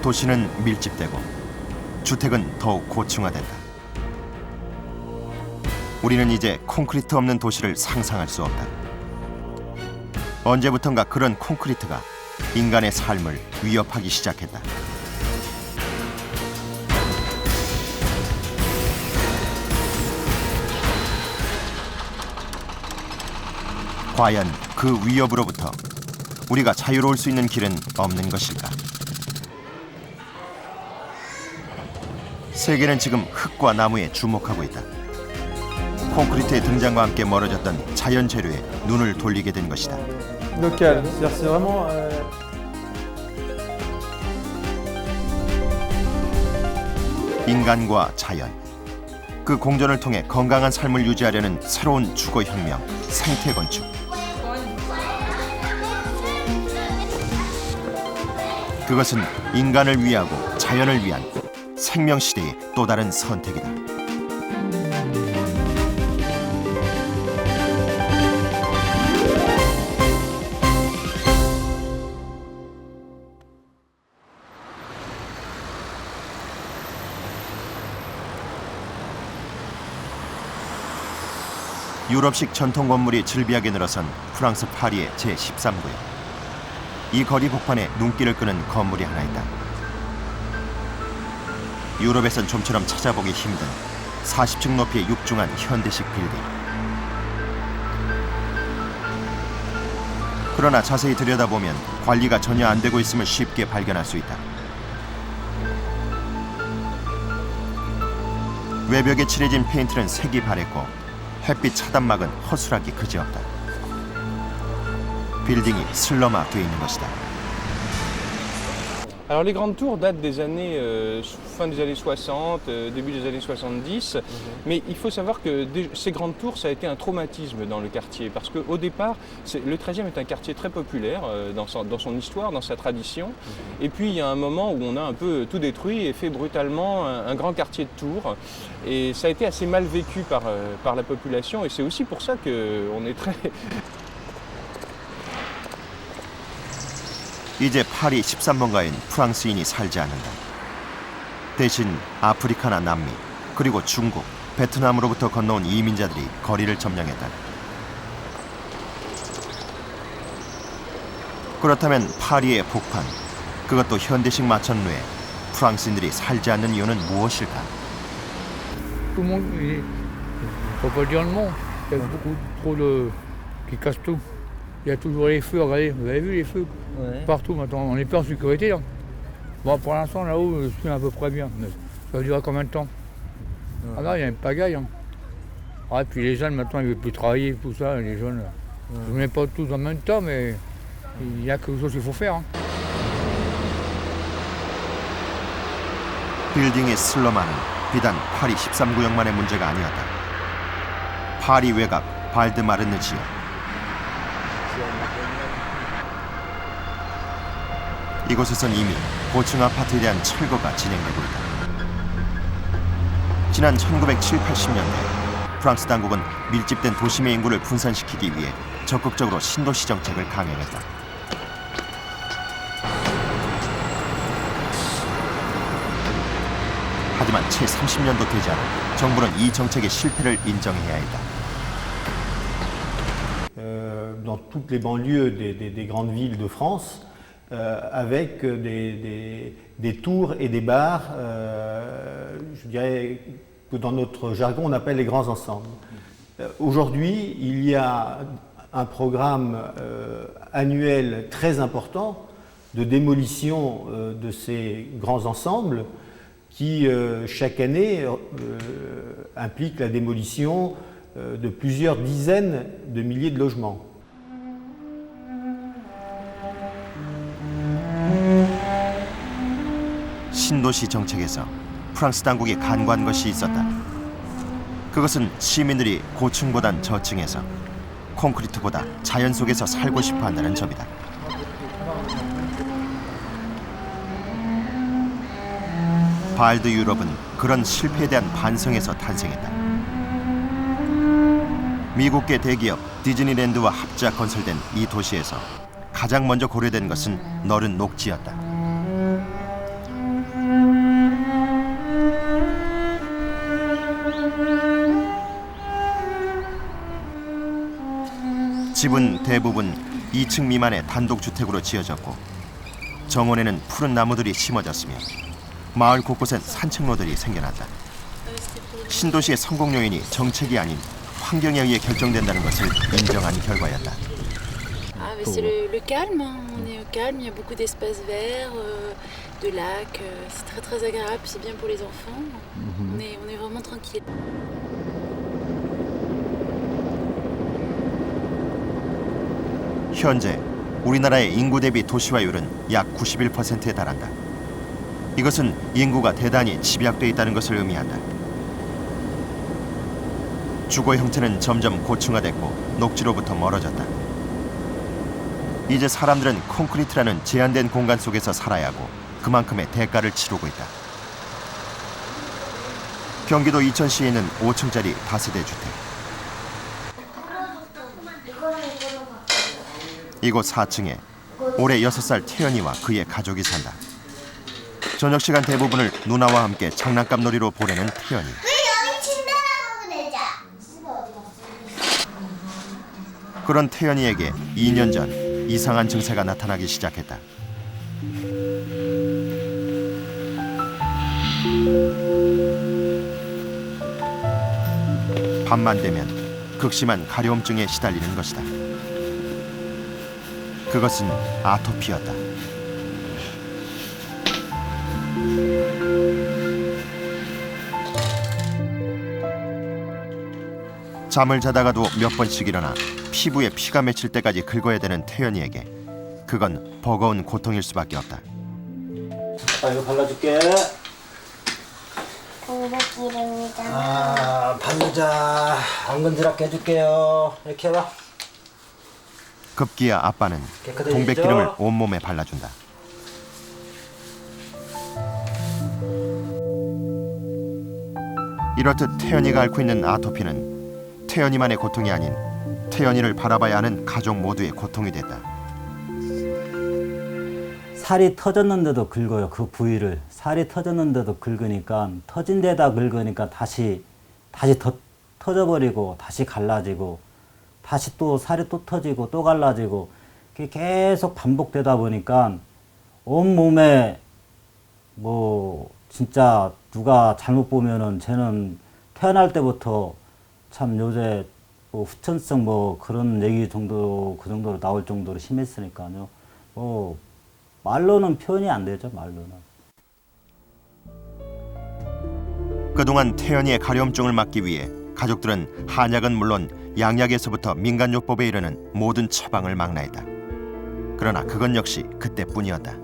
도시는 밀집되고 주택은 더욱 고층화된다. 우리는 이제 콘크리트 없는 도시를 상상할 수 없다. 언제부턴가 그런 콘크리트가 인간의 삶을 위협하기 시작했다. 과연 그 위협으로부터 우리가 자유로울 수 있는 길은 없는 것일까? 세계는 지금 흙과 나무에 주목하고 있다. 콘크리트의 등장과 함께 멀어졌던 자연 재료에 눈을 돌리게 된 것이다. Local, c'est vraiment 인간과 자연, 그 공존을 통해 건강한 삶을 유지하려는 새로운 주거혁명, 생태건축. 그것은 인간을 위하고 자연을 위한 생명시대의 또 다른 선택이다. 유럽식 전통 건물이 즐비하게 늘어선 프랑스 파리의 제13구역. 이 거리 복판에 눈길을 끄는 건물이 하나 있다. 유럽에선 좀처럼 찾아보기 힘든 40층 높이의 육중한 현대식 빌딩. 그러나 자세히 들여다보면 관리가 전혀 안 되고 있음을 쉽게 발견할 수 있다. 외벽에 칠해진 페인트는 색이 바랬고 햇빛 차단막은 허술하기 그지없다. 빌딩이 슬럼화돼 있는 것이다. Alors les grandes tours datent des années fin des années 60, début des années 70, mais il faut savoir que ces grandes tours ça a été un traumatisme dans le quartier parce que au départ le 13e est un quartier très populaire dans son histoire, dans sa tradition, et puis il y a un moment où on a un peu tout détruit et fait brutalement un grand quartier de tours, et ça a été assez mal vécu par la population, et c'est aussi pour ça que on est très 이제 파리 13번가엔 프랑스인이 살지 않는다. 대신 아프리카나 남미, 그리고 중국, 베트남으로부터 건너온 이민자들이 거리를 점령했다. 그렇다면 파리의 복판, 그것도 현대식 마천루에 프랑스인들이 살지 않는 이유는 무엇일까? Tout le monde, il faut pas dire le nom. Il y a beaucoup trop de qui cassent tout. Il y a toujours les feux, regardez, vous avez vu les feux partout maintenant, on n'est plus en sécurité. Hein. Bon, pour l'instant, là-haut, je suis à peu près bien. Mais ça va durer combien de temps? Ah là, il y a une pagaille. Hein. Ah, et puis les jeunes, maintenant, ils ne veulent plus travailler, tout ça, les jeunes. Je ne mets pas tous en même temps, mais il y a quelque chose qu'il faut faire. Hein. 빌딩의 슬럼화는 비단 파리 13구역만의 문제가 아니었다. 파리 외곽 발드마르느 지역. 이곳에선 이미 고층 아파트에 대한 철거가 진행되고 있다. 지난 1970, 80년대 프랑스 당국은 밀집된 도심의 인구를 분산시키기 위해 적극적으로 신도시 정책을 강행했다. 하지만 채 30년도 되지 않아 정부는 이 정책의 실패를 인정해야 했다. Dans toutes les banlieues des grandes villes de France, avec des tours et des bars, je dirais que dans notre jargon on appelle les grands ensembles. Aujourd'hui, il y a un programme annuel très important de démolition de ces grands ensembles qui, chaque année, implique la démolition de plusieurs dizaines de milliers de logements. 신도시 정책에서 프랑스 당국이 간과한 것이 있었다. 그것은 시민들이 고층보단 저층에서 콘크리트보다 자연 속에서 살고 싶어 한다는 점이다. 발드 유럽은 그런 실패에 대한 반성에서 탄생했다. 미국계 대기업 디즈니랜드와 합작 건설된 이 도시에서 가장 먼저 고려된 것은 너른 녹지였다. 집은 대부분 2층 미만의 단독주택으로 지어졌고 정원에는 푸른 나무들이 심어졌으며 마을 곳곳엔 산책로들이 생겨났다. 신도시의 성공 요인이 정책이 아닌 환경에 의해 결정된다는 것을 인정한 결과였다. Ah, mais c'est le calme, hein. On est au calme, il y a beaucoup d'espaces verts, de lacs, c'est très très agréable, c'est bien pour les enfants. On est vraiment tranquille. 현재 우리나라의 인구 대비 도시화율은 약 91%에 달한다. 이것은 인구가 대단히 집약돼 있다는 것을 의미한다. 주거 형태는 점점 고층화됐고 녹지로부터 멀어졌다. 이제 사람들은 콘크리트라는 제한된 공간 속에서 살아야 하고 그만큼의 대가를 치르고 있다. 경기도 이천시에 있는 5층짜리 다세대 주택. 이곳 4층에 올해 6살 태연이와 그의 가족이 산다. 저녁 시간 대부분을 누나와 함께 장난감 놀이로 보내는 태연이. 그런 태연이에게 2년 전 이상한 증세가 나타나기 시작했다. 밤만 되면 극심한 가려움증에 시달리는 것이다. 그것은 아토피였다. 잠을 자다가도 몇 번씩 일어나 피부에 피가 맺힐 때까지 긁어야 되는 태연이에게 그건 버거운 고통일 수밖에 없다. 이거 발라줄게. 공복기입니다. 아, 바르자. 안 건드랗게 해줄게요. 이렇게 해봐. 급기야 아빠는 깨끗해지죠? 동백기름을 온몸에 발라준다. 이렇듯 태연이가 앓고 있는 아토피는 태연이만의 고통이 아닌 태연이를 바라봐야 하는 가족 모두의 고통이 됐다. 살이 터졌는데도 긁어요. 그 부위를 살이 터졌는데도 긁으니까 터진 데다 긁으니까 다시 터져버리고 다시 갈라지고 다시 또 살이 또 터지고 또 갈라지고 그게 계속 반복되다 보니까 온 몸에 뭐 진짜 누가 잘못 보면은 쟤는 태어날 때부터 참 요새 뭐 후천성 뭐 그런 얘기 정도 그 정도로 나올 정도로 심했으니까요. 뭐 말로는 표현이 안 되죠. 말로는. 그동안 태연이의 가려움증을 막기 위해 가족들은 한약은 물론 양약에서부터 민간요법에 이르는 모든 처방을 망라했다. 그러나 그건 역시 그때뿐이었다.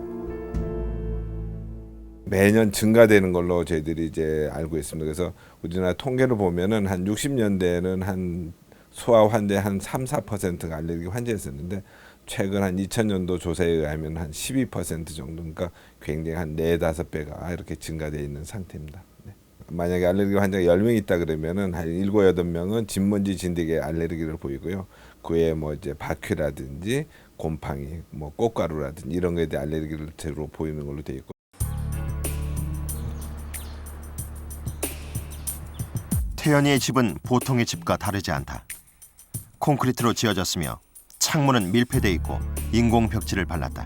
매년 증가되는 걸로 저희들이 이제 알고 있습니다. 그래서 우리나라 통계를 보면은 한 60년대에는 한 소아 환자 한 3-4%가 알레르기 환자였었는데 최근 한 2000년도 조사에 의하면 한 12% 정도, 그러니까 굉장히 한 4-5배가 이렇게 증가되어 있는 상태입니다. 네. 만약에 알레르기 환자가 10명 있다 그러면은 한 7-8명은 진먼지 진드기에 알레르기를 보이고요. 그 외에 뭐 이제 바퀴라든지 곰팡이, 뭐 꽃가루라든지 이런 거에 대해 알레르기를 주로 보이는 걸로 되어 있고. 태연이의 집은 보통의 집과 다르지 않다. 콘크리트로 지어졌으며 창문은 밀폐돼 있고 인공 벽지를 발랐다.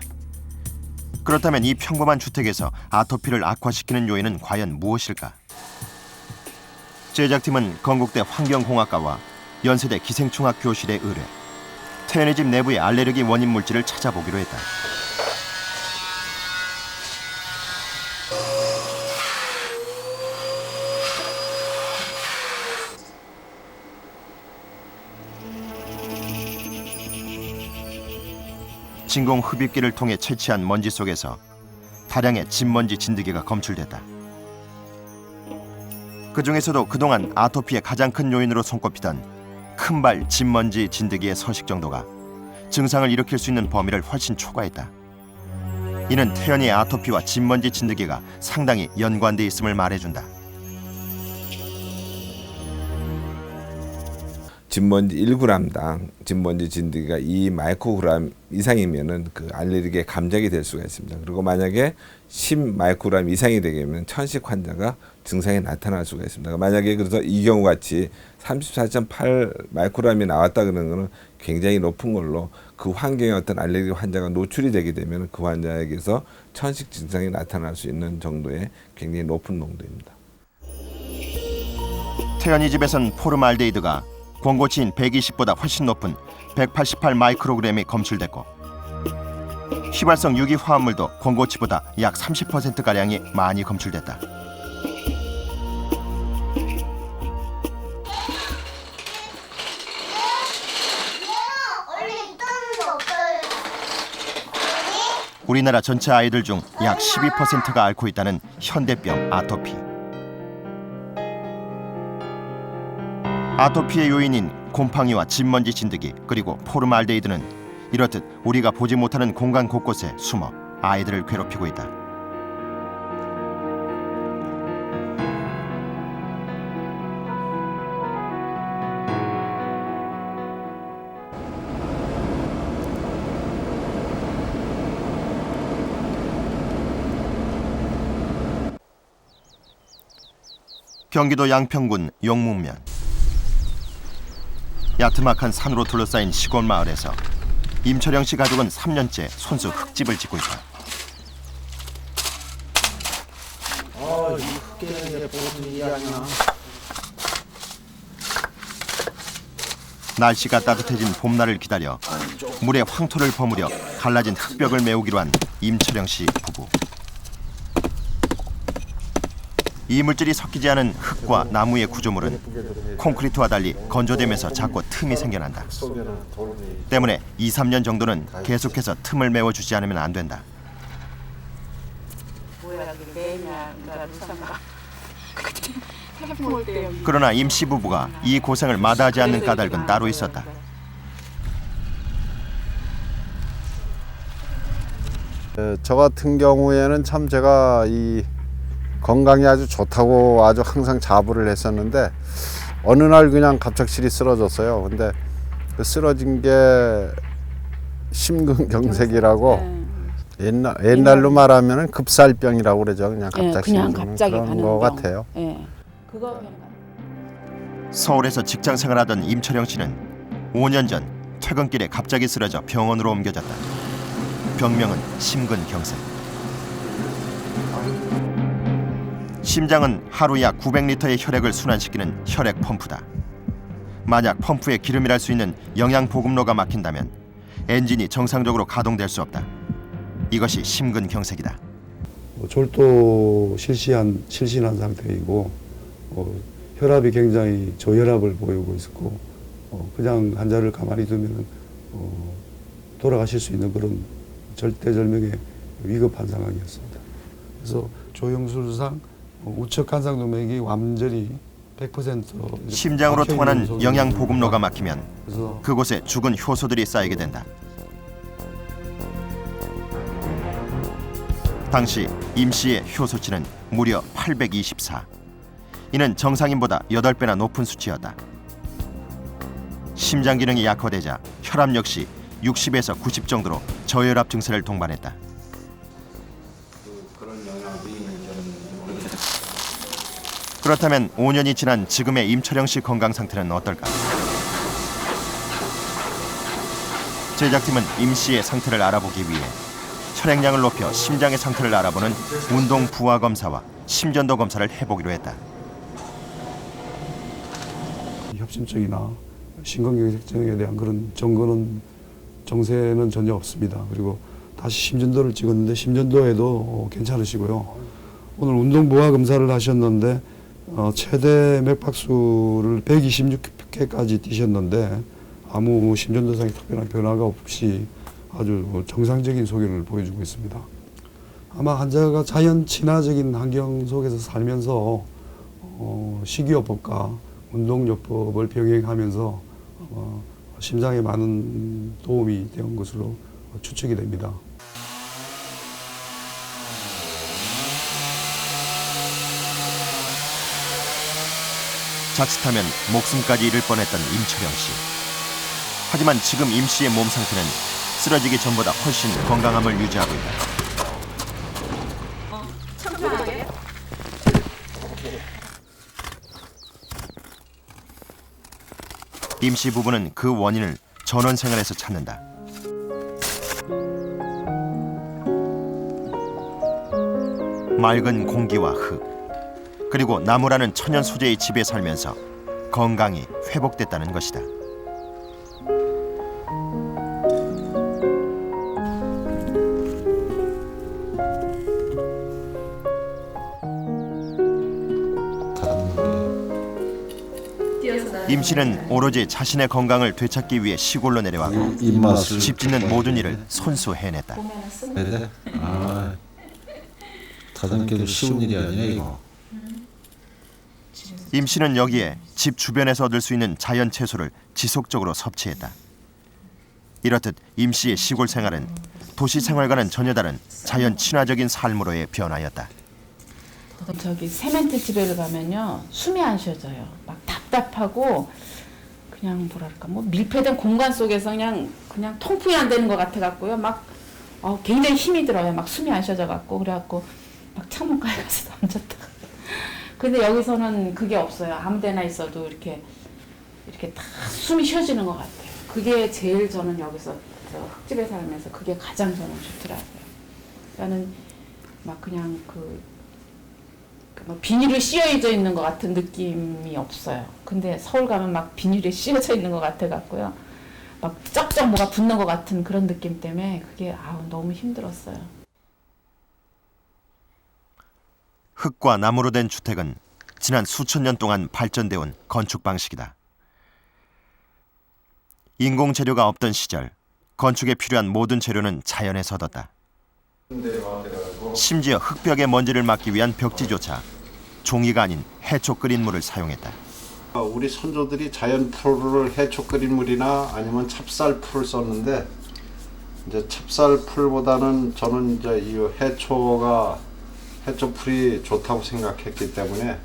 그렇다면 이 평범한 주택에서 아토피를 악화시키는 요인은 과연 무엇일까? 제작팀은 건국대 환경공학과와 연세대 기생충학 교실에 의뢰 태연의 집 내부의 알레르기 원인 물질을 찾아보기로 했다. 진공 흡입기를 통해 채취한 먼지 속에서 다량의 진먼지 진드기가 검출됐다. 그 중에서도 그동안 아토피의 가장 큰 요인으로 손꼽히던 큰발 진먼지 진드기의 서식 정도가 증상을 일으킬 수 있는 범위를 훨씬 초과했다. 이는 태연이의 아토피와 진먼지 진드기가 상당히 연관돼 있음을 말해준다. 진먼지 1g당 진먼지 진드기가 2 마이크로그램 이상이면은 그 알레르기의 감작이 될 수가 있습니다. 그리고 만약에 10 마이크로그램 이상이 되게 되면 천식 환자가 증상이 나타날 수가 있습니다. 만약에 그래서 이 경우 같이 34.8 마이크로그램이 나왔다 그러는 거는 굉장히 높은 걸로 그 환경에 어떤 알레르기 환자가 노출이 되게 되면 그 환자에게서 천식 증상이 나타날 수 있는 정도의 굉장히 높은 농도입니다. 태연이 집에선 포름알데히드가 권고치인 120보다 훨씬 높은 188 마이크로그램이 검출됐고 휘발성 유기 화합물도 권고치보다 약 30%가량이 많이 검출됐다. 우리나라 전체 아이들 중 약 12%가 앓고 있다는 현대병 아토피. 아토피의 요인인 곰팡이와 진먼지 진드기 그리고 포름알데히드는 이렇듯 우리가 보지 못하는 공간 곳곳에 숨어 아이들을 괴롭히고 있다. 경기도 양평군 용문면. 야트막한 산으로 둘러싸인 시골 마을에서 임철영 씨 가족은 3년째 손수 흙집을 짓고 있다. 이 흙개는 보통 일이 아니야. 날씨가 따뜻해진 봄날을 기다려 물에 황토를 버무려 갈라진 흙벽을 메우기로 한 임철영 씨 부부. 이물질이 섞이지 않은 흙과 나무의 구조물은 콘크리트와 달리 건조되면서 자꾸 틈이 생겨난다. 때문에 2, 3년 정도는 계속해서 틈을 메워주지 않으면 안 된다. 그러나 임 씨 부부가 이 고생을 마다하지 않는 까닭은 따로 있었다. 저 같은 경우에는 참 제가 이 건강이 아주 좋다고 아주 항상 자부를 했었는데 어느 날 그냥 갑작스레 쓰러졌어요. 근데 그 쓰러진 게 심근경색이라고 옛날로 말하면 급살병이라고 그러죠. 그냥 갑자기 그런 거 같아요. 서울에서 직장 생활하던 임철영 씨는 5년 전 퇴근길에 갑자기 쓰러져 병원으로 옮겨졌다. 병명은 심근경색. 심장은 하루 약 900리터의 혈액을 순환시키는 혈액 펌프다. 만약 펌프에 기름이랄 수 있는 영양 보급로가 막힌다면 엔진이 정상적으로 가동될 수 없다. 이것이 심근경색이다. 졸도 실신한 상태이고 혈압이 굉장히 저혈압을 보이고 있었고 그냥 환자를 가만히 두면 돌아가실 수 있는 그런 절대절명의 위급한 상황이었습니다. 그래서 조영술상 우측 간상동맥이 완전히 100% 심장으로 통하는 영양 보급로가 막히면 그곳에 죽은 효소들이 쌓이게 된다. 당시 임 씨의 효소치는 무려 824. 이는 정상인보다 8배나 높은 수치였다. 심장 기능이 약화되자 혈압 역시 60에서 90 정도로 저혈압 증세를 동반했다. 그렇다면 5년이 지난 지금의 임철영 씨 건강 상태는 어떨까? 제작팀은 임 씨의 상태를 알아보기 위해 혈액량을 높여 심장의 상태를 알아보는 운동 부하 검사와 심전도 검사를 해보기로 했다. 협심증이나 심근경색증에 대한 그런 정세는 전혀 없습니다. 그리고 다시 심전도를 찍었는데 심전도에도 괜찮으시고요. 오늘 운동 부하 검사를 하셨는데 최대 맥박수를 126회까지 뛰셨는데 아무 심전도상의 특별한 변화가 없이 아주 정상적인 소견을 보여주고 있습니다. 아마 환자가 자연 친화적인 환경 속에서 살면서 식이요법과 운동요법을 병행하면서 심장에 많은 도움이 된 것으로 추측이 됩니다. 자칫하면 목숨까지 잃을 뻔했던 임철영 씨. 하지만 지금 임 씨의 몸 상태는 쓰러지기 전보다 훨씬 건강함을 유지하고 있다. 임씨 부부는 그 원인을 전원 생활에서 찾는다. 맑은 공기와 흙, 그리고 나무라는 천연 소재의 집에 살면서 건강이 회복됐다는 것이다. 임 씨는 오로지 자신의 건강을 되찾기 위해 시골로 내려왔고 입맛을 집 짓는 모든 일을 손수 해냈다. 그래? 아, 다듬기도 쉬운 일이 아니네 이거. 임 씨는 여기에 집 주변에서 얻을 수 있는 자연 채소를 지속적으로 섭취했다. 이렇듯 임 씨의 시골 생활은 도시 생활과는 전혀 다른 자연 친화적인 삶으로의 변화였다. 저기 세멘트 집에를 가면요 숨이 안 쉬어져요. 막 답답하고 그냥 뭐랄까 뭐 밀폐된 공간 속에서 그냥 통풍이 안 되는 것 같아 갖고요. 막 굉장히 힘이 들어요. 막 숨이 안 쉬어져 갖고 그래갖고 막 창문가에 가서 앉았다. 근데 여기서는 그게 없어요. 아무데나 있어도 이렇게 다 숨이 쉬어지는 것 같아요. 그게 제일 저는 여기서 흙집에 살면서 그게 가장 저는 좋더라고요. 나는 막 그냥 뭐 비닐을 씌어져 있는 것 같은 느낌이 없어요. 근데 서울 가면 막 비닐에 씌어져 있는 것 같아 갖고요. 막 쩍쩍 뭐가 붙는 것 같은 그런 느낌 때문에 그게 너무 힘들었어요. 흙과 나무로 된 주택은 지난 수천 년 동안 발전돼 온 건축 방식이다. 인공 재료가 없던 시절 건축에 필요한 모든 재료는 자연에서 얻었다. 심지어 흙벽의 먼지를 막기 위한 벽지조차 종이가 아닌 해초 끓인 물을 사용했다. 우리 선조들이 자연 풀을 해초 끓인 물이나 아니면 찹쌀 풀을 썼는데 이제 찹쌀 풀보다는 저는 이제 이 해초 풀이 좋다고 생각했기 때문에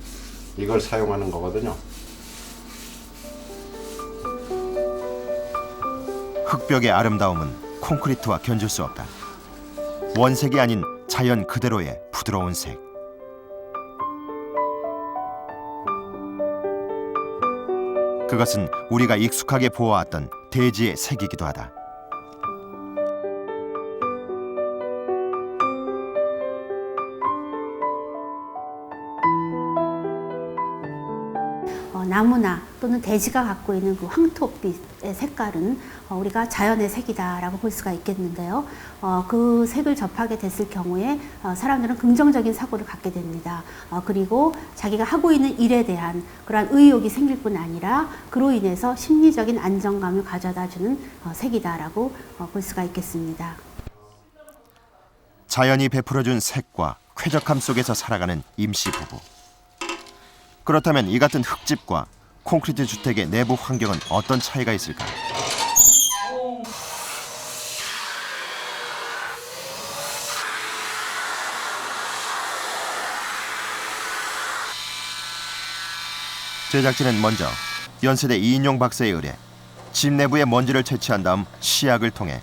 이걸 사용하는 거거든요. 흙벽의 아름다움은 콘크리트와 견줄 수 없다. 원색이 아닌 자연 그대로의 부드러운 색. 그것은 우리가 익숙하게 보아왔던 대지의 색이기도 하다. 나무나 또는 대지가 갖고 있는 그 황토빛의 색깔은 우리가 자연의 색이다라고 볼 수가 있겠는데요. 그 색을 접하게 됐을 경우에 사람들은 긍정적인 사고를 갖게 됩니다. 그리고 자기가 하고 있는 일에 대한 그러한 의욕이 생길 뿐 아니라 그로 인해서 심리적인 안정감을 가져다주는 색이다라고 볼 수가 있겠습니다. 자연이 베풀어준 색과 쾌적함 속에서 살아가는 임씨 부부. 그렇다면 이 같은 흙집과 콘크리트 주택의 내부 환경은 어떤 차이가 있을까? 제작진은 먼저 연세대 이인용 박사에 의뢰 집 내부의 먼지를 채취한 다음 시약을 통해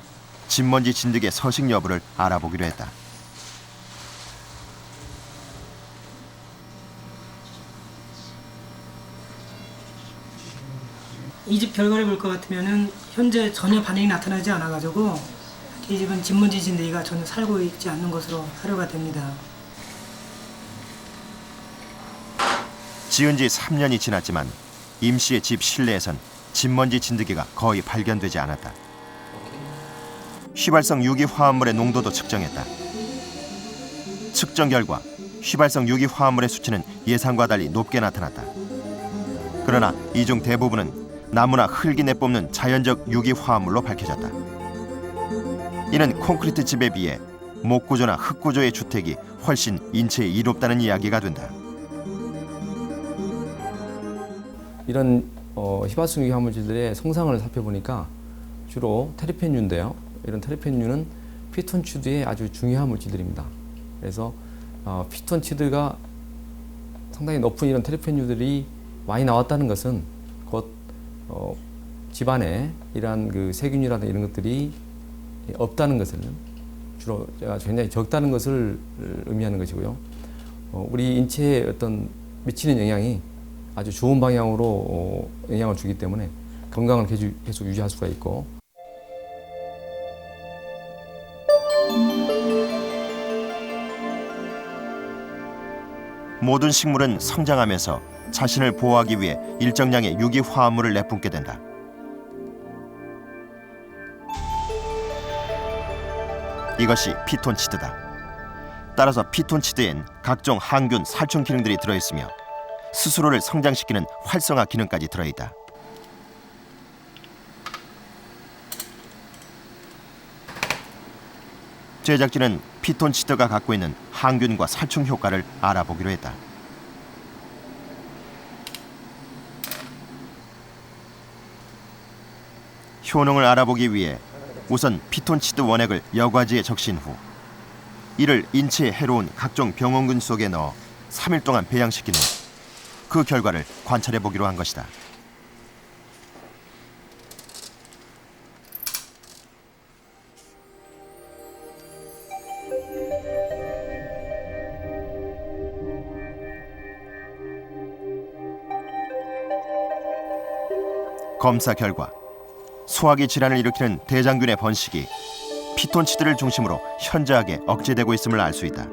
집먼지 진드기의 서식 여부를 알아보기로 했다. 이 집 결과를 볼 것 같으면은 현재 전혀 반응이 나타나지 않아가지고 이 집은 집먼지 진드기가 전혀 살고 있지 않는 것으로 사료가 됩니다. 지은 지 3년이 지났지만 임 씨의 집 실내에선 집먼지 진드기가 거의 발견되지 않았다. 휘발성 유기 화합물의 농도도 측정했다. 측정 결과 휘발성 유기 화합물의 수치는 예상과 달리 높게 나타났다. 그러나 이 중 대부분은 나무나 흙이 내뿜는 자연적 유기 화합물로 밝혀졌다. 이는 콘크리트 집에 비해 목 구조나 흙 구조의 주택이 훨씬 인체에 이롭다는 이야기가 된다. 이런 휘발성 유기 화합물질들의 성상을 살펴보니까 주로 테르펜유인데요. 이런 테르펜유는 피톤치드의 아주 중요한 물질들입니다. 그래서 피톤치드가 상당히 높은 이런 테르펜유들이 많이 나왔다는 것은 곧 집안에 이러한 그 세균이라든가 이런 것들이 없다는 것을 주로 굉장히 적다는 것을 의미하는 것이고요. 우리 인체에 어떤 미치는 영향이 아주 좋은 방향으로 영향을 주기 때문에 건강을 계속 유지할 수가 있고. 모든 식물은 성장하면서 자신을 보호하기 위해 일정량의 유기 화합물을 내뿜게 된다. 이것이 피톤치드다. 따라서 피톤치드엔 각종 항균, 살충 기능들이 들어있으며 스스로를 성장시키는 활성화 기능까지 들어있다. 제작진은 피톤치드가 갖고 있는 항균과 살충 효과를 알아보기로 했다. 효능을 알아보기 위해 우선 피톤치드 원액을 여과지에 적신 후 이를 인체에 해로운 각종 병원균 속에 넣어 3일 동안 배양시킨 후 그 결과를 관찰해 보기로 한 것이다. 검사 결과 소화기 질환을 일으키는 대장균의 번식이 피톤치드를 중심으로 현저하게 억제되고 있음을 알 수 있다.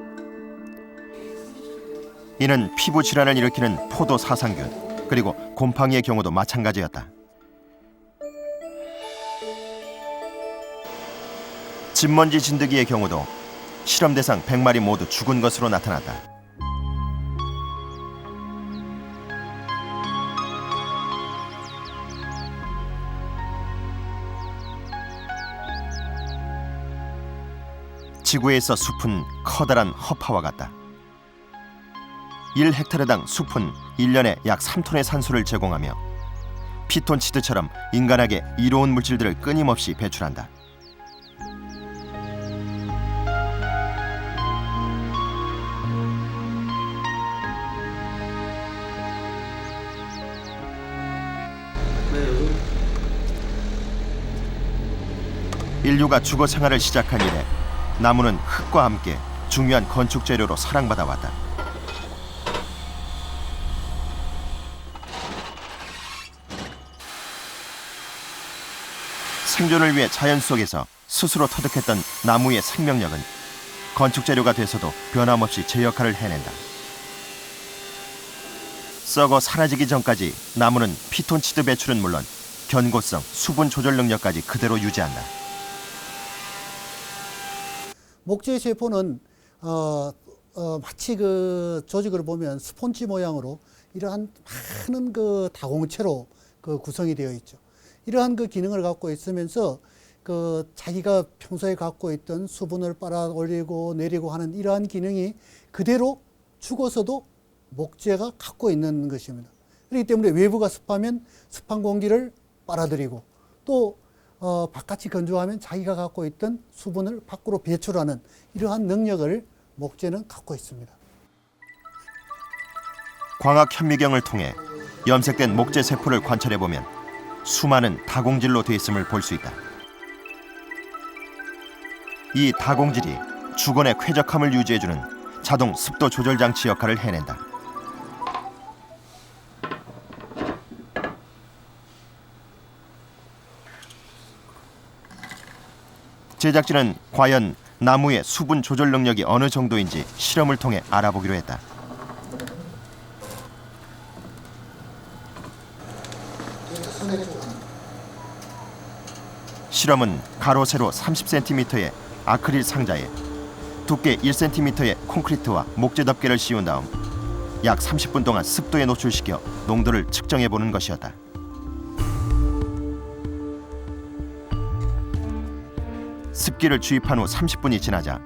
이는 피부 질환을 일으키는 포도 사상균 그리고 곰팡이의 경우도 마찬가지였다. 진먼지 진드기의 경우도 실험 대상 100마리 모두 죽은 것으로 나타났다. 지구에서 숲은 커다란 허파와 같다. 1헥타르당 숲은 1년에 약 3톤의 산소를 제공하며 피톤치드처럼 인간에게 이로운 물질들을 끊임없이 배출한다. 인류가 주거 생활을 시작한 이래 나무는 흙과 함께 중요한 건축 재료로 사랑받아 왔다. 생존을 위해 자연 속에서 스스로 터득했던 나무의 생명력은 건축 재료가 돼서도 변함없이 제 역할을 해낸다. 썩어 사라지기 전까지 나무는 피톤치드 배출은 물론 견고성, 수분 조절 능력까지 그대로 유지한다. 목재 세포는 마치 그 조직을 보면 스폰지 모양으로 이러한 많은 그 다공체로 그 구성이 되어 있죠. 이러한 그 기능을 갖고 있으면서 그 자기가 평소에 갖고 있던 수분을 빨아 올리고 내리고 하는 이러한 기능이 그대로 죽어서도 목재가 갖고 있는 것입니다. 그렇기 때문에 외부가 습하면 습한 공기를 빨아들이고 또 바깥이 건조하면 자기가 갖고 있던 수분을 밖으로 배출하는 이러한 능력을 목재는 갖고 있습니다. 광학 현미경을 통해 염색된 목재 세포를 관찰해 보면 수많은 다공질로 되어 있음을 볼 수 있다. 이 다공질이 주건의 쾌적함을 유지해주는 자동 습도 조절 장치 역할을 해낸다. 제작진은 과연 나무의 수분 조절 능력이 어느 정도인지 실험을 통해 알아보기로 했다. 실험은 가로 세로 30cm의 아크릴 상자에 두께 1cm의 콘크리트와 목재 덮개를 씌운 다음 약 30분 동안 습도에 노출시켜 농도를 측정해보는 것이었다. 습기를 주입한 후 30분이 지나자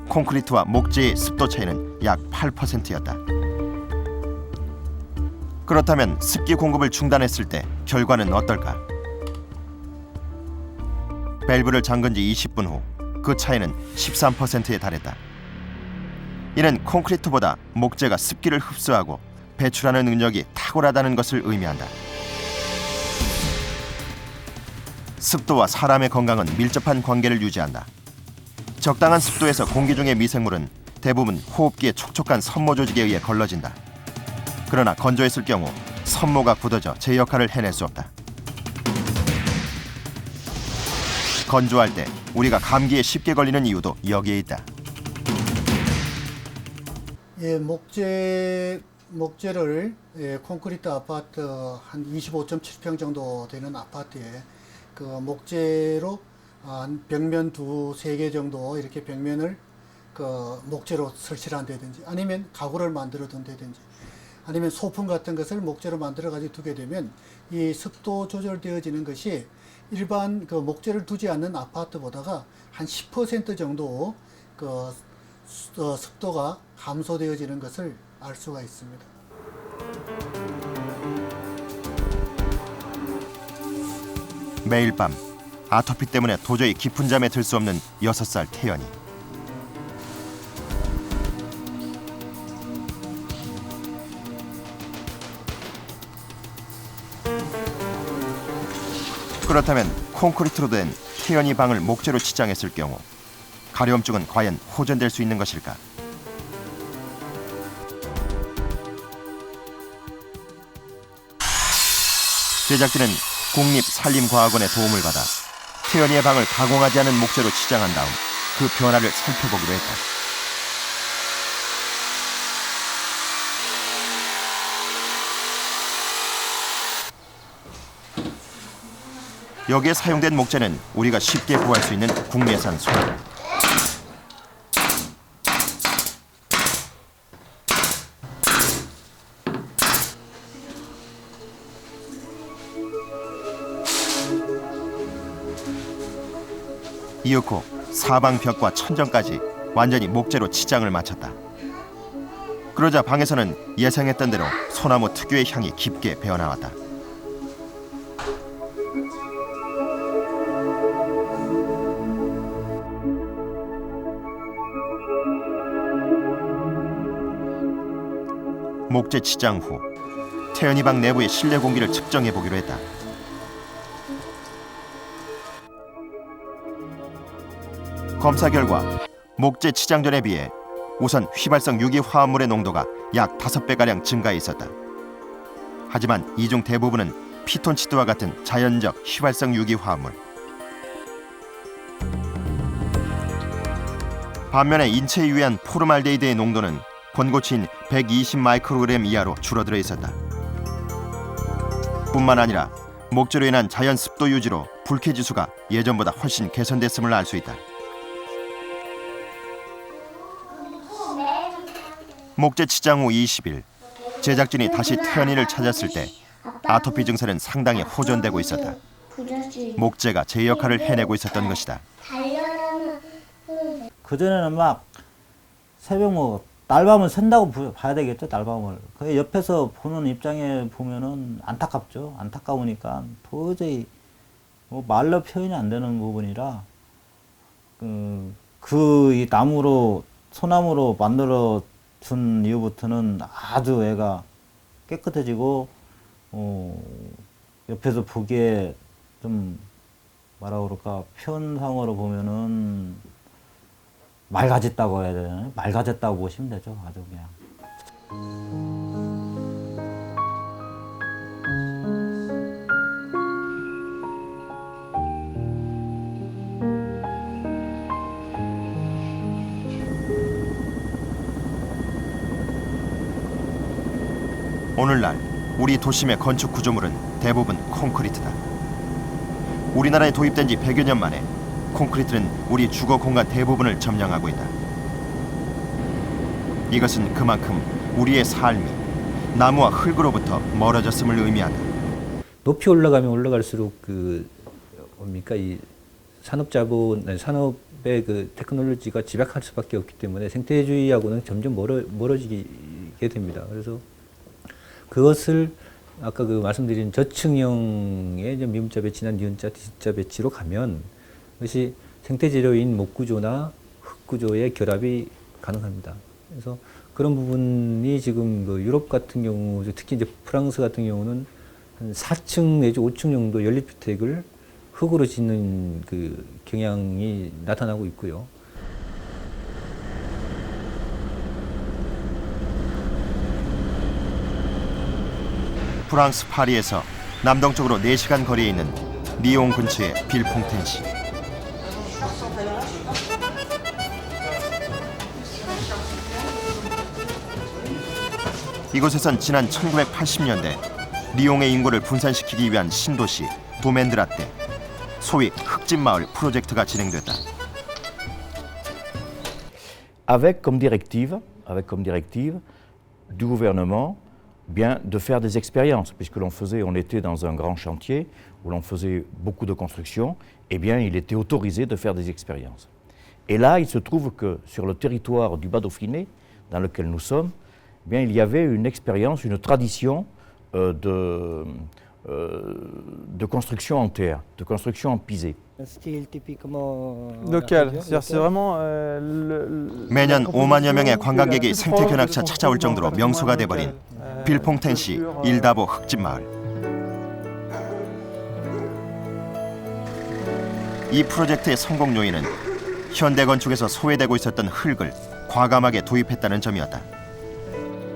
콘크리트와 목재의 습도 차이는 약 8%였다. 그렇다면 습기 공급을 중단했을 때 결과는 어떨까? 밸브를 잠근 지 20분 후 그 차이는 13%에 달했다. 이는 콘크리트보다 목재가 습기를 흡수하고 배출하는 능력이 탁월하다는 것을 의미한다. 습도와 사람의 건강은 밀접한 관계를 유지한다. 적당한 습도에서 공기 중의 미생물은 대부분 호흡기의 촉촉한 섬모 조직에 의해 걸러진다. 그러나 건조했을 경우 섬모가 굳어져 제 역할을 해낼 수 없다. 건조할 때 우리가 감기에 쉽게 걸리는 이유도 여기에 있다. 예, 목재를 콘크리트 아파트 한 25.7평 정도 되는 아파트에 그 목재로 한 벽면 2-3개 정도 이렇게 벽면을 그 목재로 설치를 한다든지 아니면 가구를 만들어 둔다든지 아니면 소품 같은 것을 목재로 만들어 가지고 두게 되면 이 습도 조절되어지는 것이 일반 그 목재를 두지 않는 아파트보다가 한 10% 정도 그 습도가 감소되어지는 것을 알 수가 있습니다. 매일 밤 아토피 때문에 도저히 깊은 잠에 들 수 없는 6살 태연이. 그렇다면 콘크리트로 된 태연이 방을 목재로 치장했을 경우 가려움증은 과연 호전될 수 있는 것일까? 제작진은 국립산림과학원의 도움을 받아 태연이의 방을 가공하지 않은 목재로 치장한 다음 그 변화를 살펴보기로 했다. 여기에 사용된 목재는 우리가 쉽게 구할 수 있는 국내산 소나. 이윽고 사방벽과 천정까지 완전히 목재로 치장을 마쳤다. 그러자 방에서는 예상했던 대로 소나무 특유의 향이 깊게 배어나왔다. 목재 치장 후 태연이 방 내부의 실내 공기를 측정해 보기로 했다. 검사 결과 목재 치장 전에 비해 우선 휘발성 유기 화합물의 농도가 약 5배가량 증가해 있었다. 하지만 이 중 대부분은 피톤치드와 같은 자연적 휘발성 유기 화합물. 반면에 인체에 유해한 포름알데히드의 농도는 권고치인 120 마이크로그램 이하로 줄어들어 있었다. 뿐만 아니라 목재로 인한 자연 습도 유지로 불쾌 지수가 예전보다 훨씬 개선됐음을 알 수 있다. 목재 치장 후 20일, 제작진이 다시 태연이를 찾았을 때 아토피 증세는 상당히 호전되고 있었다. 목재가 제 역할을 해내고 있었던 것이다. 그전에는 막 새벽 뭐 날밤을 샌다고 봐야 되겠죠, 날밤을. 그 옆에서 보는 입장에 보면은 안타깝죠. 안타까우니까 도저히 뭐 말로 표현이 안 되는 부분이라 이 나무로 소나무로 만들어 준 이후부터는 아주 애가 깨끗해지고 옆에서 보기에 좀 뭐라 그럴까 표현상으로 보면은 맑아졌다고 해야 되나요? 맑아졌다고 보시면 되죠. 아주 그냥. 오늘날 우리 도심의 건축 구조물은 대부분 콘크리트다. 우리나라에 도입된 지 100여 년 만에 콘크리트는 우리 주거 공간 대부분을 점령하고 있다. 이것은 그만큼 우리의 삶이 나무와 흙으로부터 멀어졌음을 의미한다. 높이 올라가면 올라갈수록 이 산업의 그 테크놀로지가 집약할 수밖에 없기 때문에 생태주의하고는 점점 멀어지게 됩니다. 그래서 그것을 아까 말씀드린 저층형의 미음자 배치나 니은자, 디귿자 배치로 가면 그것이 생태재료인 목구조나 흙구조의 결합이 가능합니다. 그래서 그런 부분이 지금 유럽 같은 경우, 특히 이제 프랑스 같은 경우는 한 4층 내지 5층 정도 연립주택을 흙으로 짓는 그 경향이 나타나고 있고요. 프랑스 파리에서 남동쪽으로 4시간 거리에 있는 리옹 근처의 빌퐁텐시. 이곳에선 지난 1980년대 리옹의 인구를 분산시키기 위한 신도시 도멘드라떼, 소위 흑집 마을 프로젝트가 진행됐다. Avec comme directive du gouvernement, bien de faire des expériences, puisque on était dans un grand chantier où l'on faisait beaucoup de construction, et bien il était autorisé de faire des expériences. Et là, il se trouve que sur le territoire du Bas-Dauphiné, dans lequel nous sommes, eh bien il y avait une expérience, une tradition de construction en terre, de construction en pisé. Style typiquement local, c'est vraiment 매년 5만여 명의 관광객이 생태 견학차 찾아올 정도로 명소가 돼버린 빌퐁텐시 일다보 흑집 마을. 이 프로젝트의 성공 요인은 현대 건축에서 소외되고 있었던 흙을 과감하게 도입했다는 점이었다.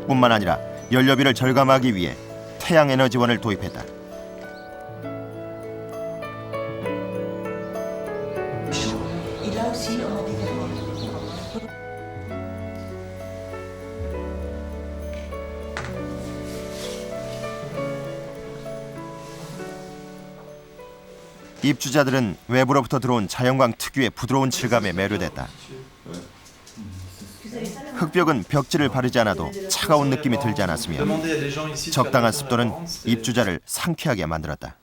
뿐만 아니라 연료비를 절감하기 위해 태양에너지원을 도입했다. 입주자들은 외부로부터 들어온 자연광 특유의 부드러운 질감에 매료됐다. 흙벽은 벽지를 바르지 않아도 차가운 느낌이 들지 않았으며 적당한 습도는 입주자를 상쾌하게 만들었다.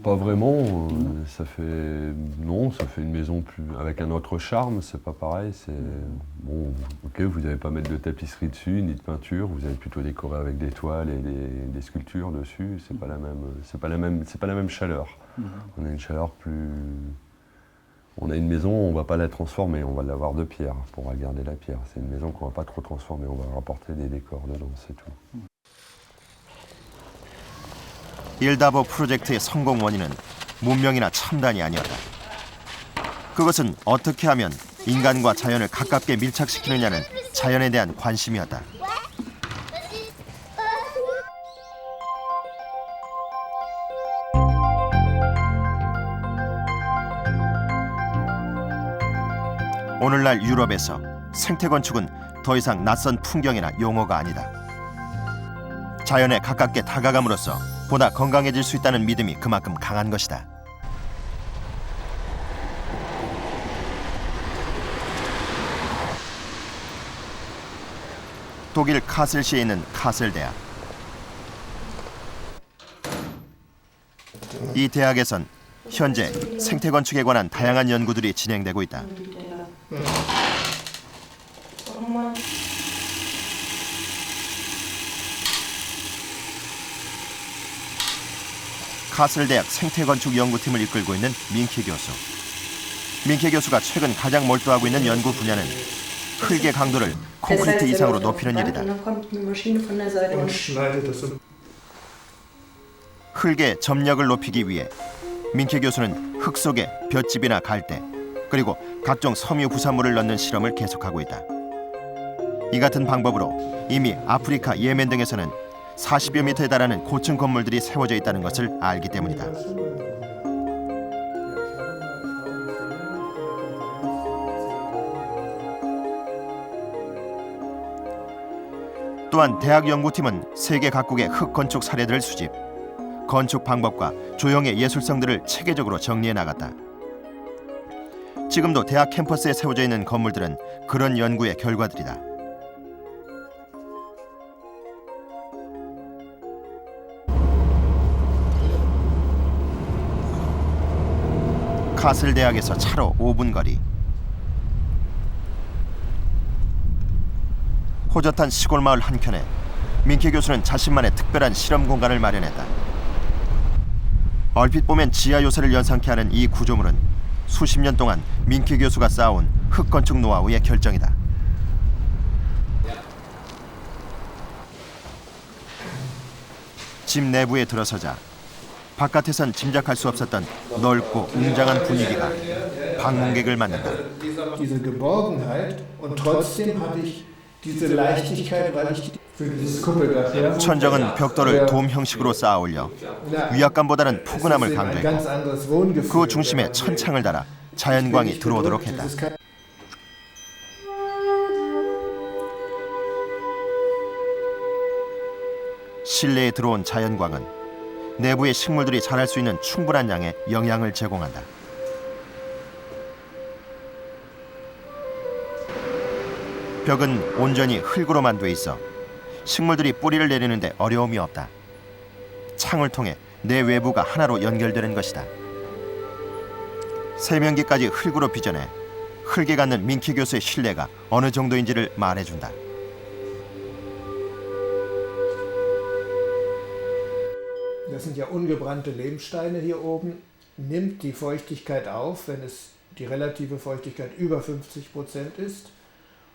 Pas vraiment, ça fait une maison plus avec un autre charme, c'est pas pareil, c'est bon, OK, vous n'allez pas mettre de tapisserie dessus ni de peinture, vous allez plutôt décorer avec des toiles et des sculptures dessus, c'est pas la même chaleur. On a une chaleur plus on a une maison, on va pas la transformer, on va l'avoir de pierre pour garder la pierre. C'est une maison qu'on va pas trop transformer, on va rapporter des décors dedans, c'est tout. 일다보 프로젝트의 성공 원인은 문명이나 첨단이 아니었다. 그것은 어떻게 하면 인간과 자연을 가깝게 밀착시키느냐는 자연에 대한 관심이었다. 오늘날 유럽에서 생태 건축은 더 이상 낯선 풍경이나 용어가 아니다. 자연에 가깝게 다가감으로써 보다 건강해질 수 있다는 믿음이 그만큼 강한 것이다. 독일 카셀시에 있는 카셀 대학. 이 대학에선 현재 생태 건축에 관한 다양한 연구들이 진행되고 있다. 카셀대학 생태건축연구팀을 이끌고 있는 민케 교수. 민케 교수가 최근 가장 몰두하고 있는 연구 분야는 흙의 강도를 콘크리트 이상으로 높이는 일이다. 흙의 점력을 높이기 위해 민케 교수는 흙 속에 볏짚이나 갈대, 그리고 각종 섬유 부산물을 넣는 실험을 계속하고 있다. 이 같은 방법으로 이미 아프리카, 예멘 등에서는 40여 미터에 달하는 고층 건물들이 세워져 있다는 것을 알기 때문이다. 또한 대학 연구팀은 세계 각국의 흙 건축 사례들을 수집, 건축 방법과 조형의 예술성들을 체계적으로 정리해 나갔다. 지금도 대학 캠퍼스에 세워져 있는 건물들은 그런 연구의 결과들이다. 카셀 대학에서 차로 5분 거리. 호젓한 시골 마을 한켠에 민케 교수는 자신만의 특별한 실험 공간을 마련했다. 얼핏 보면 지하 요새를 연상케 하는 이 구조물은 수십 년 동안 민케 교수가 쌓아온 흙 건축 노하우의 결정이다. 집 내부에 들어서자 바깥에선 짐작할 수 없었던 넓고 웅장한 분위기가 방문객을 만난다. Diese Geborgenheit und trotzdem hatte ich diese Leichtigkeit, weil ich für dieses Kuppeldach her. 천정은 벽돌을 돔 형식으로 쌓아 올려 위압감보다는 포근함을 강조했고 그 중심에 천창을 달아 자연광이 들어오도록 했다. 실내에 들어온 자연광은 내부의 식물들이 자랄 수 있는 충분한 양의 영양을 제공한다. 벽은 온전히 흙으로만 돼 있어 식물들이 뿌리를 내리는데 어려움이 없다. 창을 통해 내 외부가 하나로 연결되는 것이다. 세면기까지 흙으로 빚어내 흙에 갖는 민키 교수의 신뢰가 어느 정도인지를 말해준다. Das sind ja ungebrannte Lehmsteine hier oben, nimmt die Feuchtigkeit auf, wenn es die relative Feuchtigkeit über 50% ist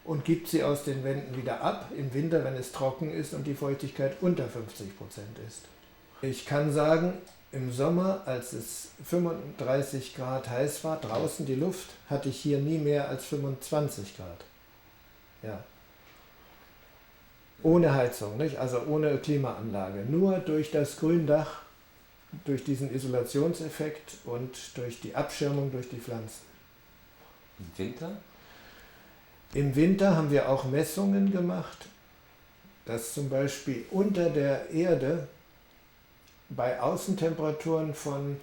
und gibt sie aus den Wänden wieder ab im Winter, wenn es trocken ist und die Feuchtigkeit unter 50% ist. Ich kann sagen, im Sommer, als es 35 Grad heiß war, draußen die Luft, hatte ich hier nie mehr als 25 Grad. Ja. Ohne Heizung, nicht? Also ohne Klimaanlage. Nur durch das Gründach, durch diesen Isolationseffekt und durch die Abschirmung durch die Pflanzen. Im Winter? Im Winter haben wir auch Messungen gemacht, dass zum Beispiel unter der Erde bei Außentemperaturen von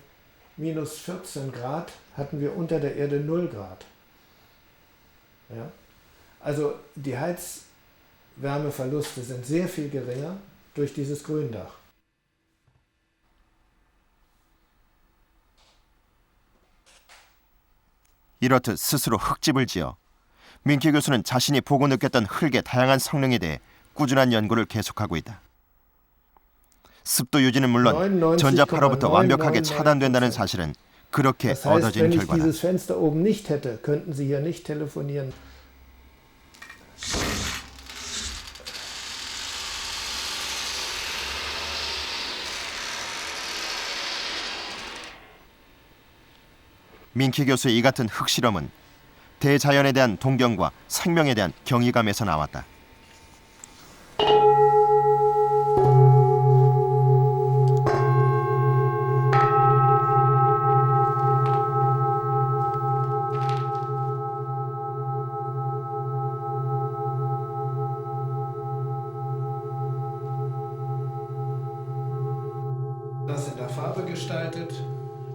minus 14 Grad hatten wir unter der Erde 0 Grad. Ja? Also die Heizwärmeverluste sind sehr viel geringer durch dieses Gründach. 이렇듯 스스로 흙집을 지어 민키 교수는 자신이 보고 느꼈던 흙의 다양한 성능에 대해 꾸준한 연구를 계속하고 있다. 습도 유지는 물론 전자파로부터 완벽하게 차단된다는 사실은 그렇게 Das heißt, 얻어진 wenn ich 결과다. dieses Fenster oben nicht hätte, könnten Sie hier nicht telefonieren. 민키 교수의 이 같은 흙실험은 대자연에 대한 동경과 생명에 대한 경이감에서 나왔다. Das ist in der Farbe gestaltet.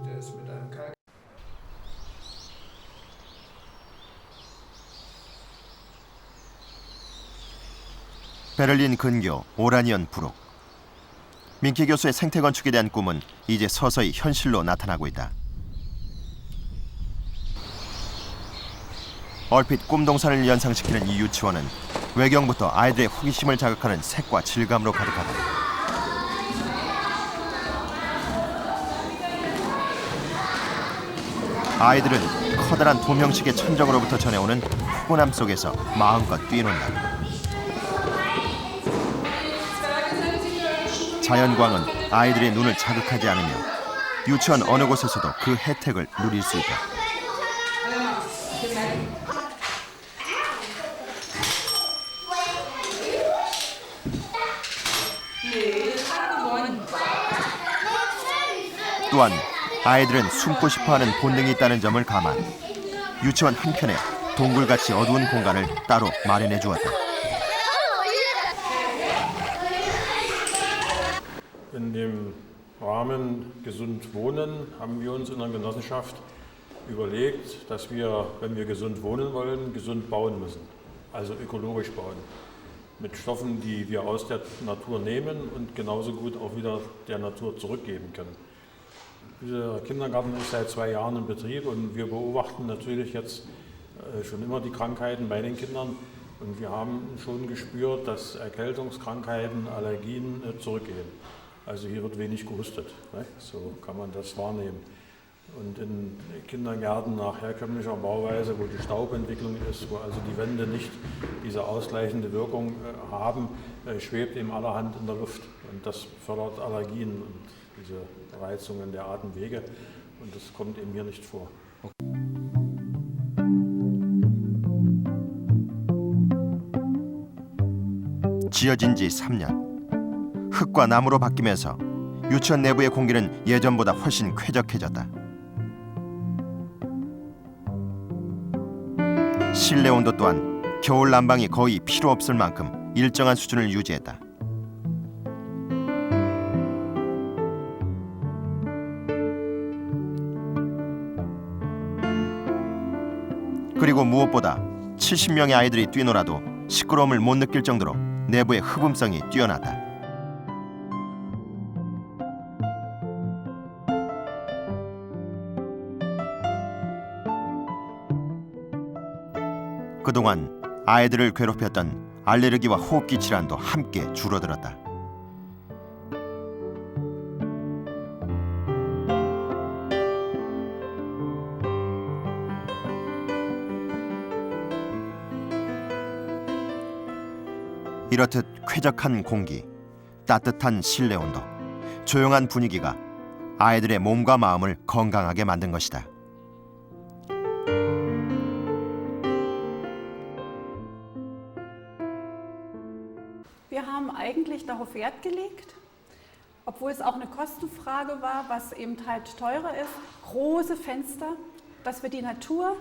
Der ist mit einem Kalk. 베를린 근교 오라니언 부록. 민키 교수의 생태 건축에 대한 꿈은 이제 서서히 현실로 나타나고 있다. 얼핏 꿈동산을 연상시키는 이 유치원은 외경부터 아이들의 호기심을 자극하는 색과 질감으로 가득하다. 아이들은 커다란 도명식의 천정으로부터 전해오는 푸근함 속에서 마음껏 뛰논다. 자연광은 아이들의 눈을 자극하지 않으며 유치원 어느 곳에서도 그 혜택을 누릴 수 있다. 또한 아이들은 숨고 싶어하는 본능이 있다는 점을 감안 유치원 한켠에 동굴같이 어두운 공간을 따로 마련해 주었다. In dem Rahmen Gesund Wohnen haben wir uns in der Genossenschaft überlegt, dass wir, wenn wir gesund wohnen wollen, gesund bauen müssen, also ökologisch bauen. Mit Stoffen, die wir aus der Natur nehmen und genauso gut auch wieder der Natur zurückgeben können. Dieser Kindergarten ist seit 2 Jahren in Betrieb und wir beobachten natürlich jetzt schon immer die Krankheiten bei den Kindern. Und wir haben schon gespürt, dass Erkältungskrankheiten, Allergien zurückgehen. Also hier wird wenig gehustet, ne? So kann man das wahrnehmen. Und in Kindergärten nach herkömmlicher Bauweise, wo die Staubentwicklung ist, wo also die Wände nicht diese ausgleichende Wirkung haben, schwebt eben allerhand in der Luft. Und das fördert Allergien und diese Reizungen der Atemwege. Und das kommt eben hier nicht vor. 지어진 지 3년. 흙과 나무로 바뀌면서 유치원 내부의 공기는 예전보다 훨씬 쾌적해졌다. 실내 온도 또한 겨울 난방이 거의 필요 없을 만큼 일정한 수준을 유지했다. 그리고 무엇보다 70명의 아이들이 뛰놀아도 시끄러움을 못 느낄 정도로 내부의 흡음성이 뛰어났다. 그동안 아이들을 괴롭혔던 알레르기와 호흡기 질환도 함께 줄어들었다. 이렇듯 쾌적한 공기, 따뜻한 실내 온도, 조용한 분위기가 아이들의 몸과 마음을 건강하게 만든 것이다. Wir haben eigentlich darauf Wert gelegt, obwohl es auch eine Kostenfrage war, was eben halt teurer ist, große Fenster, dass wir die Natur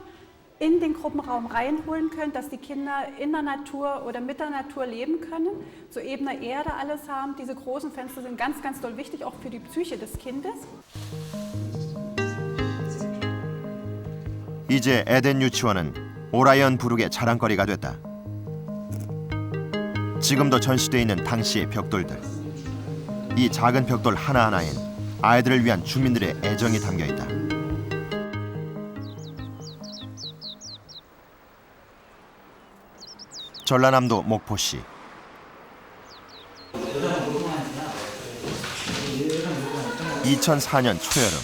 in den Gruppenraum reinholen können, dass die Kinder in der Natur oder mit der Natur leben können, so ebener Erde alles haben. Diese großen Fenster sind ganz, ganz doll wichtig, auch für die Psyche des Kindes. 이제 에덴 유치원은 오라이언 부룩의 자랑거리가 됐다. 지금도 전시돼 있는 당시의 벽돌들. 이 작은 벽돌 하나하나엔 아이들을 위한 주민들의 애정이 담겨 있다. 전라남도 목포시. 2004년 초여름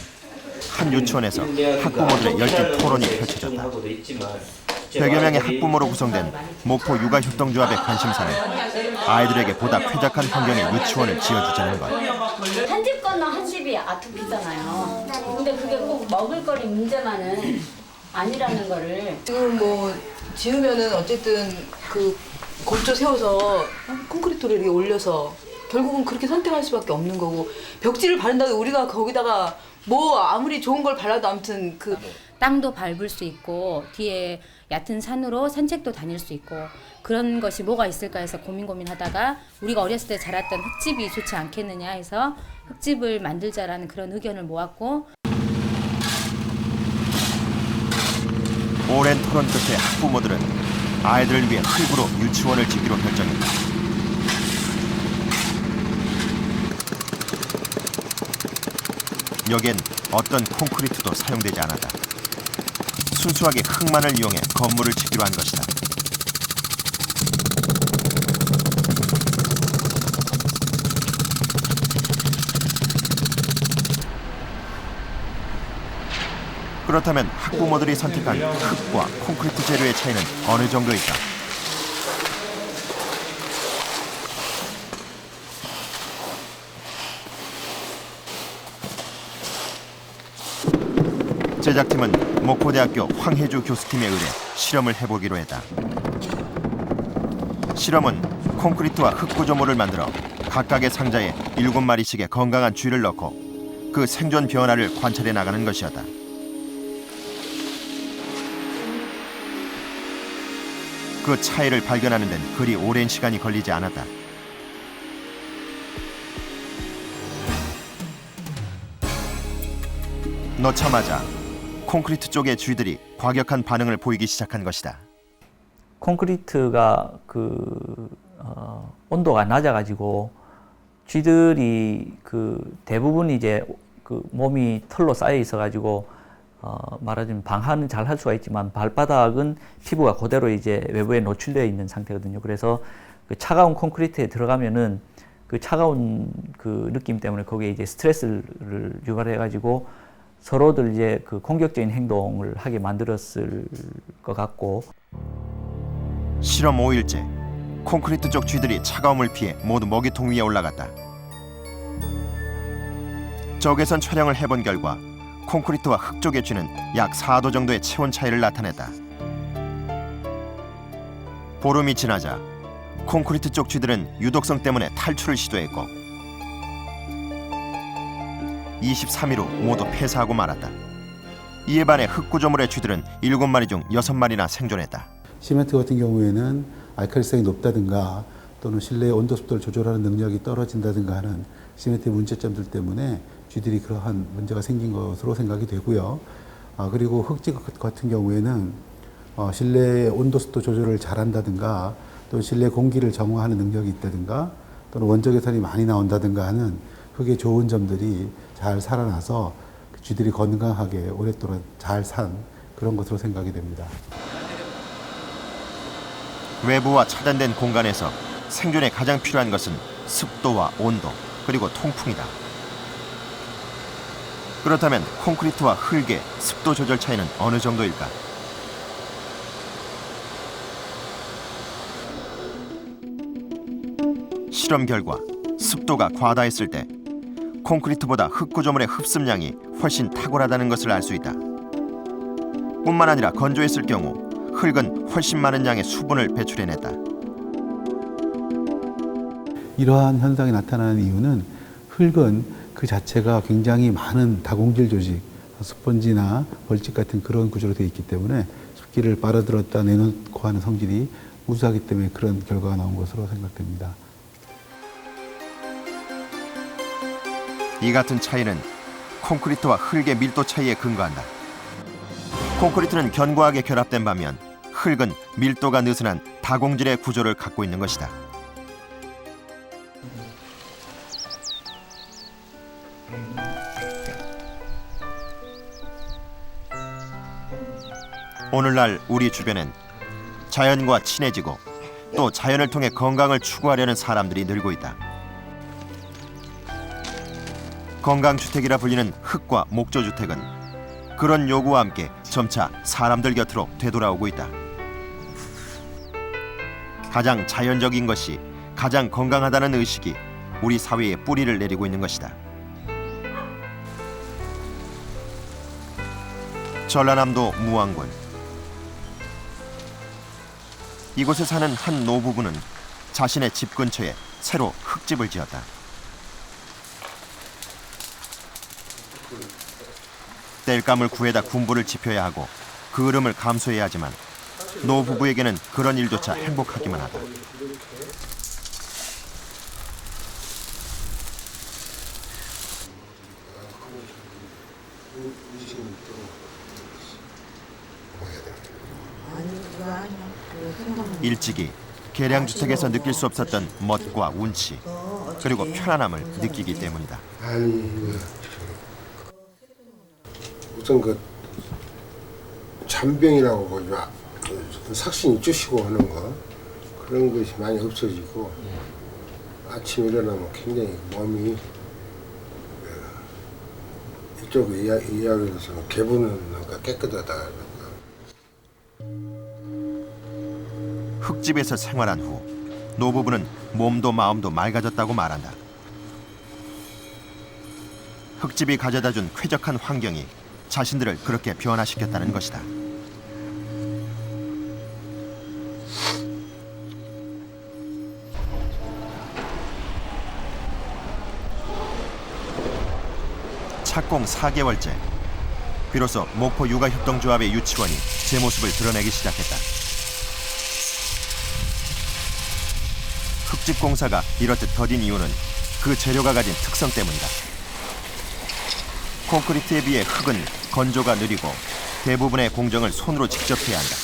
한 유치원에서 학부모들의 열띤 토론이 펼쳐졌다. 100여 명의 학부모로 구성된 목포 육아협동조합의 관심사는 아이들에게 보다 쾌적한 환경의 유치원을 지어주자는 것. 한 집 건너 한 집이 아토피잖아요. 근데 그게 꼭 먹을거리 문제만은 아니라는 거를. 지금 뭐 지으면은 어쨌든 그 골조 세워서 콘크리트를 이렇게 올려서 결국은 그렇게 선택할 수밖에 없는 거고, 벽지를 바른다고 우리가 거기다가 뭐 아무리 좋은 걸 발라도 아무튼 그 땅도 밟을 수 있고 뒤에 얕은 산으로 산책도 다닐 수 있고 그런 것이 뭐가 있을까 해서 고민하다가 우리가 어렸을 때 자랐던 흙집이 좋지 않겠느냐 해서 흙집을 만들자라는 그런 의견을 모았고, 오랜 토론 끝에 학부모들은 아이들을 위해 흙으로 유치원을 짓기로 결정했다. 여기엔 어떤 콘크리트도 사용되지 않았다. 순수하게 흙만을 이용해 건물을 짓기로 한 것이다. 그렇다면 학부모들이 선택한 흙과 콘크리트 재료의 차이는 어느 정도일까? 제작팀은 목포대학교 황혜주 교수팀에 의뢰 실험을 해보기로 했다. 실험은 콘크리트와 흙 구조물을 만들어 각각의 상자에 7마리씩의 건강한 쥐를 넣고 그 생존 변화를 관찰해 나가는 것이었다. 그 차이를 발견하는 데는 그리 오랜 시간이 걸리지 않았다. 넣자마자 콘크리트 쪽의 쥐들이 과격한 반응을 보이기 시작한 것이다. 콘크리트가 온도가 낮아가지고 쥐들이 대부분 이제 몸이 털로 쌓여 있어가지고 말하자면 방화는 잘 할 수가 있지만 발바닥은 피부가 그대로 이제 외부에 노출되어 있는 상태거든요. 그래서 그 차가운 콘크리트에 들어가면은 그 차가운 그 느낌 때문에 거기에 이제 스트레스를 유발해가지고 서로들 이제 그 공격적인 행동을 하게 만들었을 것 같고. 실험 5일째, 콘크리트 쪽 쥐들이 차가움을 피해 모두 먹이통 위에 올라갔다. 적외선 촬영을 해본 결과 콘크리트와 흙 쪽의 쥐는 약 4도 정도의 체온 차이를 나타냈다. 보름이 지나자 콘크리트 쪽 쥐들은 유독성 때문에 탈출을 시도했고 23일 후 모두 폐사하고 말았다. 이에 반해 흙 구조물의 쥐들은 7마리 중 6마리나 생존했다. 시멘트 같은 경우에는 알칼리성이 높다든가 또는 실내 온도 습도를 조절하는 능력이 떨어진다든가 하는 시멘트의 문제점들 때문에 쥐들이 그러한 문제가 생긴 것으로 생각이 되고요. 그리고 흙집 같은 경우에는 실내 온도 습도 조절을 잘한다든가 또 실내 공기를 정화하는 능력이 있다든가 또는 원적외선이 많이 나온다든가 하는 흙의 좋은 점들이 잘 살아나서 쥐들이 건강하게 오랫동안 잘 산 그런 것으로 생각이 됩니다. 외부와 차단된 공간에서 생존에 가장 필요한 것은 습도와 온도, 그리고 통풍이다. 그렇다면 콘크리트와 흙의 습도 조절 차이는 어느 정도일까? 실험 결과 습도가 과다했을 때 콘크리트보다 흙 구조물의 흡습량이 훨씬 탁월하다는 것을 알 수 있다. 뿐만 아니라 건조했을 경우 흙은 훨씬 많은 양의 수분을 배출해냈다. 이러한 현상이 나타나는 이유는 흙은 그 자체가 굉장히 많은 다공질 조직, 스펀지나 벌집 같은 그런 구조로 되어 있기 때문에 습기를 빨아들였다 내놓고 하는 성질이 우수하기 때문에 그런 결과가 나온 것으로 생각됩니다. 이 같은 차이는 콘크리트와 흙의 밀도 차이에 근거한다. 콘크리트는 견고하게 결합된 반면 흙은 밀도가 느슨한 다공질의 구조를 갖고 있는 것이다. 오늘날 우리 주변엔 자연과 친해지고 또 자연을 통해 건강을 추구하려는 사람들이 늘고 있다. 건강주택이라 불리는 흙과 목조주택은 그런 요구와 함께 점차 사람들 곁으로 되돌아오고 있다. 가장 자연적인 것이 가장 건강하다는 의식이 우리 사회에 뿌리를 내리고 있는 것이다. 전라남도 무안군. 이곳에 사는 한 노부부는 자신의 집 근처에 새로 흙집을 지었다. 땔감을 구해다 군부를 지펴야 하고 그을음을 감수해야 하지만 노부부에게는 그런 일조차 행복하기만 하다. 일찍이 계량주택에서 느낄 수 없었던 멋과 운치 그리고 편안함을 느끼기 때문이다. 우선 그 잔병이라고 보죠. 삭신이 쑤시고 하는 거 그런 것이 많이 없어지고 아침에 일어나면 굉장히 몸이 이쪽 이야기로서 개부는 깨끗하다. 흙집에서 생활한 후 노부부는 몸도 마음도 맑아졌다고 말한다. 흙집이 가져다준 쾌적한 환경이 자신들을 그렇게 변화시켰다는 것이다. 착공 4개월째. 비로소 목포 육아협동조합의 유치원이 제 모습을 드러내기 시작했다. 흙집 공사가 이렇듯 더딘 이유는 그 재료가 가진 특성 때문이다. 콘크리트에 비해 흙은 건조가 느리고 대부분의 공정을 손으로 직접 해야 한다.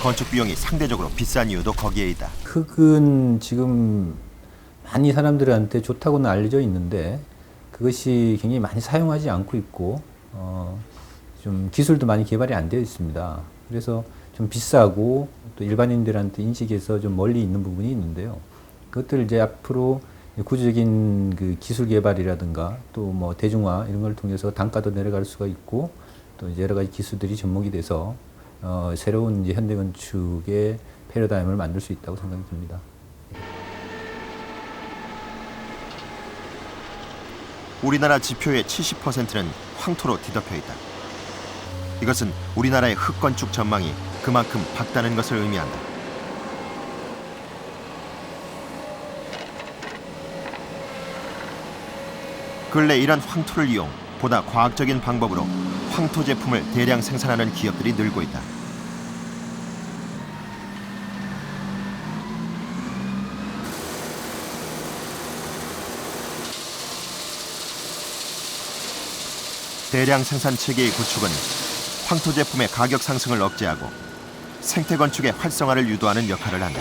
건축 비용이 상대적으로 비싼 이유도 거기에 있다. 흙은 지금 많이 사람들한테 좋다고는 알려져 있는데 그것이 굉장히 많이 사용하지 않고 있고 좀 기술도 많이 개발이 안 되어 있습니다. 그래서 좀 비싸고 또 일반인들한테 인식에서 좀 멀리 있는 부분이 있는데요. 그것들 이제 앞으로 구조적인 그 기술 개발이라든가 또 뭐 대중화 이런 걸 통해서 단가도 내려갈 수가 있고 또 이제 여러 가지 기술들이 접목이 돼서 새로운 이제 현대 건축의 패러다임을 만들 수 있다고 생각이 듭니다. 우리나라 지표의 70%는 황토로 뒤덮여 있다. 이것은 우리나라의 흙건축 전망이 그만큼 밝다는 것을 의미한다. 근래 이런 황토를 이용 보다 과학적인 방법으로 황토 제품을 대량 생산하는 기업들이 늘고 있다. 대량 생산 체계의 구축은 황토 제품의 가격 상승을 억제하고 생태 건축의 활성화를 유도하는 역할을 한다.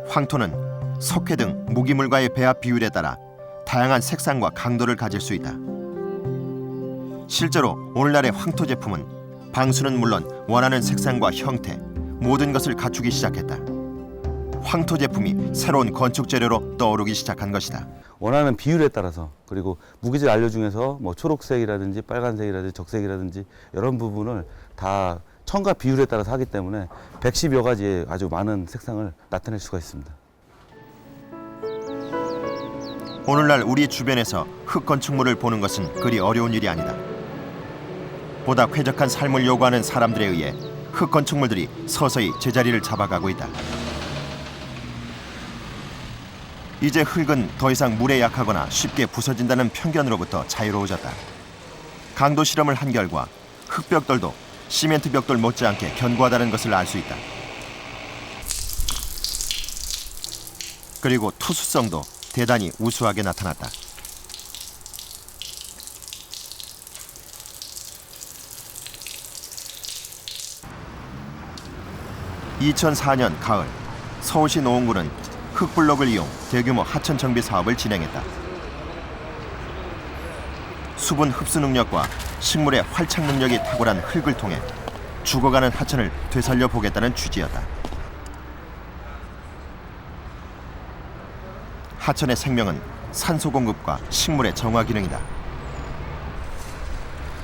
황토는 석회 등 무기물과의 배합 비율에 따라 다양한 색상과 강도를 가질 수 있다. 실제로 오늘날의 황토 제품은 방수는 물론 원하는 색상과 형태, 모든 것을 갖추기 시작했다. 황토 제품이 새로운 건축 재료로 떠오르기 시작한 것이다. 원하는 비율에 따라서, 그리고 무기질 안료 중에서 뭐 초록색이라든지 빨간색이라든지 적색이라든지 이런 부분을 다 첨가 비율에 따라서 하기 때문에 110여 가지의 아주 많은 색상을 나타낼 수가 있습니다. 오늘날 우리 주변에서 흙 건축물을 보는 것은 그리 어려운 일이 아니다. 보다 쾌적한 삶을 요구하는 사람들에 의해 흙 건축물들이 서서히 제자리를 잡아가고 있다. 이제 흙은 더 이상 물에 약하거나 쉽게 부서진다는 편견으로부터 자유로워졌다. 강도 실험을 한 결과 흙벽돌도 시멘트 벽돌 못지않게 견고하다는 것을 알 수 있다. 그리고 투수성도 대단히 우수하게 나타났다. (2004년) 가을, 서울시 노원구는 흙블록을 이용 대규모 하천 정비 사업을 진행했다. 수분 흡수 능력과 식물의 활착 능력이 탁월한 흙을 통해 죽어가는 하천을 되살려 보겠다는 취지였다. 하천의 생명은 산소 공급과 식물의 정화 기능이다.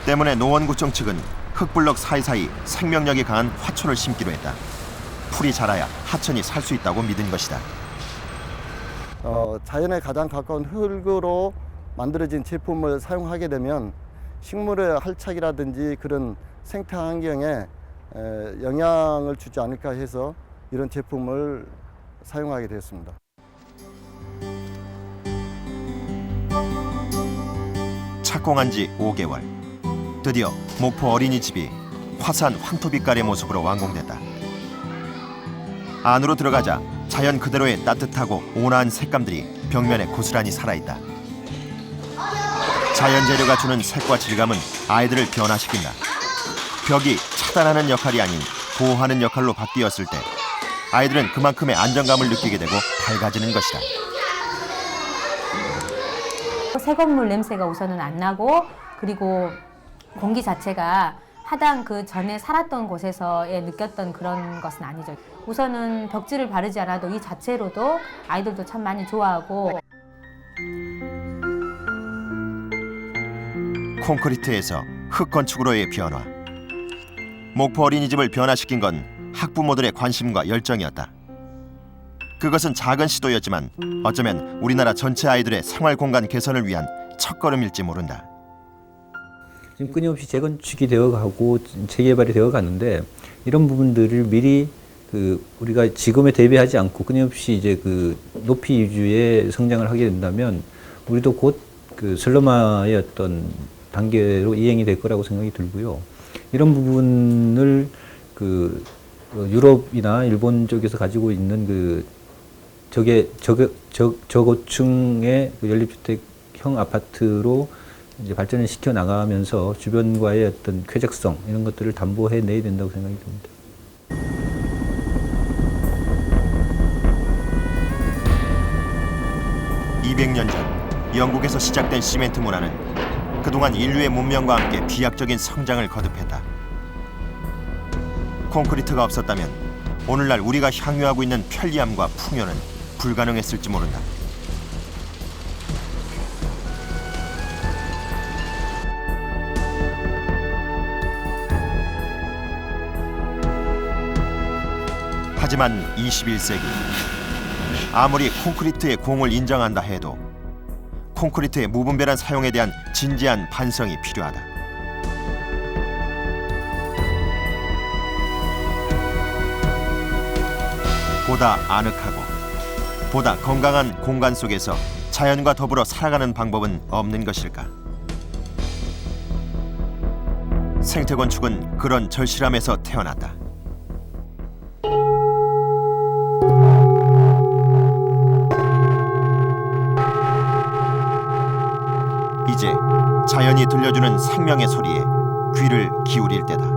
때문에 노원구청 측은 흙블럭 사이사이 생명력이 강한 화초를 심기로 했다. 풀이 자라야 하천이 살 수 있다고 믿은 것이다. 자연에 가장 가까운 흙으로 만들어진 제품을 사용하게 되면 식물의 활착이라든지 그런 생태 환경에 영향을 주지 않을까 해서 이런 제품을 사용하게 되었습니다. 착공한 지 5개월. 드디어 목포 어린이집이 화사한 황토빛깔의 모습으로 완공됐다. 안으로 들어가자 자연 그대로의 따뜻하고 온화한 색감들이 벽면에 고스란히 살아있다. 자연 재료가 주는 색과 질감은 아이들을 변화시킨다. 벽이 차단하는 역할이 아닌 보호하는 역할로 바뀌었을 때 아이들은 그만큼의 안정감을 느끼게 되고 밝아지는 것이다. 새 건물 냄새가 우선은 안 나고, 그리고 공기 자체가 하당 그 전에 살았던 곳에서의 느꼈던 그런 것은 아니죠. 우선은 벽지를 바르지 않아도 이 자체로도 아이들도 참 많이 좋아하고. 콘크리트에서 흙 건축으로의 변화. 목포 어린이집을 변화시킨 건 학부모들의 관심과 열정이었다. 그것은 작은 시도였지만 어쩌면 우리나라 전체 아이들의 생활 공간 개선을 위한 첫걸음일지 모른다. 지금 끊임없이 재건축이 되어가고 재개발이 되어가는데, 이런 부분들을 미리 우리가 지금에 대비하지 않고 끊임없이 이제 높이 위주의 성장을 하게 된다면 우리도 곧 슬럼화의 어떤 단계로 이행이 될 거라고 생각이 들고요. 이런 부분을 유럽이나 일본 쪽에서 가지고 있는 저고층의 연립주택형 아파트로 이제 발전을 시켜 나가면서 주변과의 어떤 쾌적성 이런 것들을 담보해 내야 된다고 생각이 듭니다. (200년) 전 영국에서 시작된 시멘트 문화는 그동안 인류의 문명과 함께 비약적인 성장을 거듭했다. 콘크리트가 없었다면 오늘날 우리가 향유하고 있는 편리함과 풍요는 불가능했을지 모른다. 하지만 21세기, 아무리 콘크리트의 공을 인정한다 해도 콘크리트의 무분별한 사용에 대한 진지한 반성이 필요하다. 보다 아늑하고 보다 건강한 공간 속에서 자연과 더불어 살아가는 방법은 없는 것일까? 생태건축은 그런 절실함에서 태어났다. 자연이 들려주는 생명의 소리에 귀를 기울일 때다.